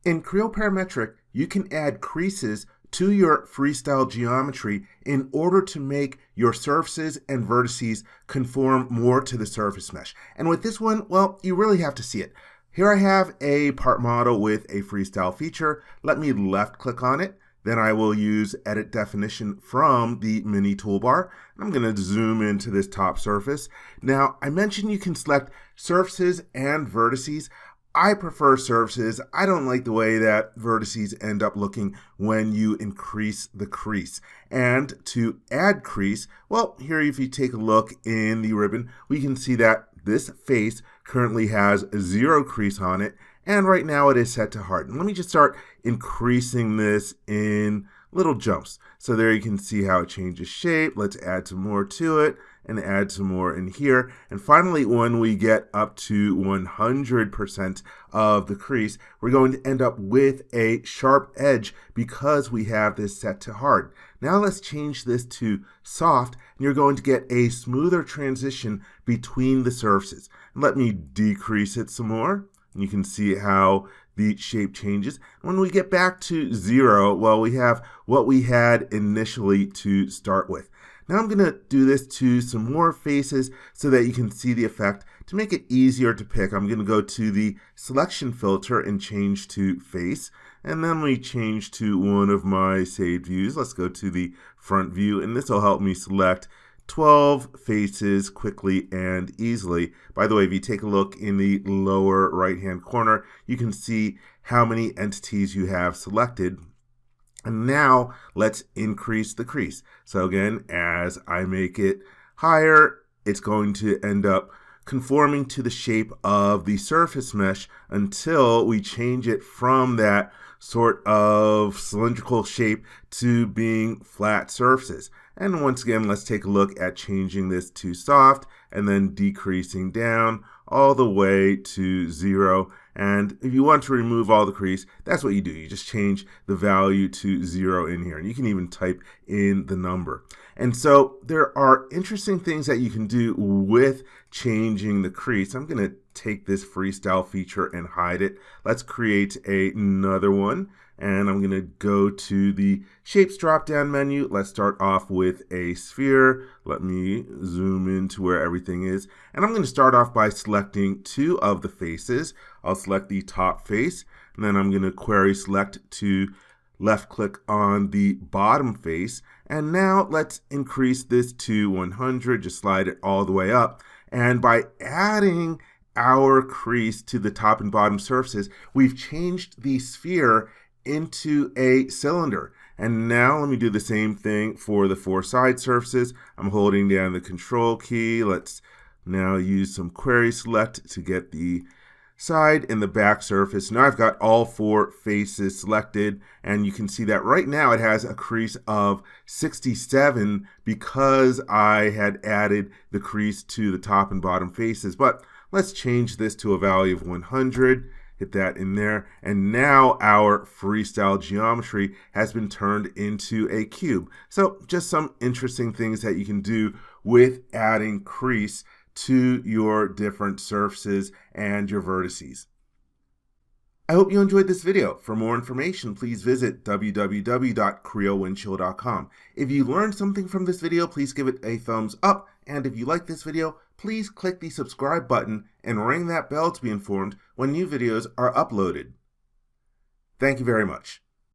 In Creo Parametric, you can add creases to your freestyle geometry in order to make your surfaces and vertices conform more to the surface mesh. And with this one, well, you really have to see it. Here I have a part model with a freestyle feature. Let me left click on it. Then I will use edit definition from the mini toolbar. I'm going to zoom into this top surface. Now, I mentioned you can select surfaces and vertices. I prefer surfaces. I don't like the way that vertices end up looking when you increase the crease. And to add crease, well, here if you take a look in the ribbon, we can see that this face currently has 0 crease on it, and right now it is set to harden. Let me just start increasing this in little jumps. So there you can see how it changes shape. Let's add some more to it and add some more in here. And finally, when we get up to 100% of the crease, we're going to end up with a sharp edge because we have this set to hard. Now let's change this to soft, and you're going to get a smoother transition between the surfaces. Let me decrease it some more. You can see how the shape changes. When we get back to 0, well, we have what we had initially to start with. Now I'm going to do this to some more faces so that you can see the effect. To make it easier to pick, I'm going to go to the selection filter and change to face. And then we change to one of my saved views. Let's go to the front view, and this will help me select 12 faces quickly and easily. By the way, if you take a look in the lower right-hand corner, you can see how many entities you have selected. And now let's increase the crease. So again, as I make it higher, it's going to end up conforming to the shape of the surface mesh until we change it from that sort of cylindrical shape to being flat surfaces. And once again, let's take a look at changing this to soft and then decreasing down all the way to 0. And if you want to remove all the crease, that's what you do. You just change the value to 0 in here. And you can even type in the number. And so there are interesting things that you can do with changing the crease. I'm going to take this freestyle feature and hide it. Let's create another one. And I'm going to go to the Shapes drop-down menu. Let's start off with a sphere. Let me zoom into where everything is. And I'm going to start off by selecting 2 of the faces. I'll select the top face, and then I'm going to query select to left-click on the bottom face. And now let's increase this to 100. Just slide it all the way up. And by adding our crease to the top and bottom surfaces, we've changed the sphere into a cylinder. And now let me do the same thing for the 4 side surfaces. I'm holding down the control key. Let's now use some query select to get the side and the back surface. Now I've got all 4 faces selected, and you can see that right now it has a crease of 67 because I had added the crease to the top and bottom faces. But let's change this to a value of 100. Hit that in there, and now our freestyle geometry has been turned into a cube. So just some interesting things that you can do with adding crease to your different surfaces and your vertices. I hope you enjoyed this video. For more information, please visit www.creowindshield.com. If you learned something from this video, please give it a thumbs up. And if you like this video, please click the subscribe button and ring that bell to be informed when new videos are uploaded. Thank you very much.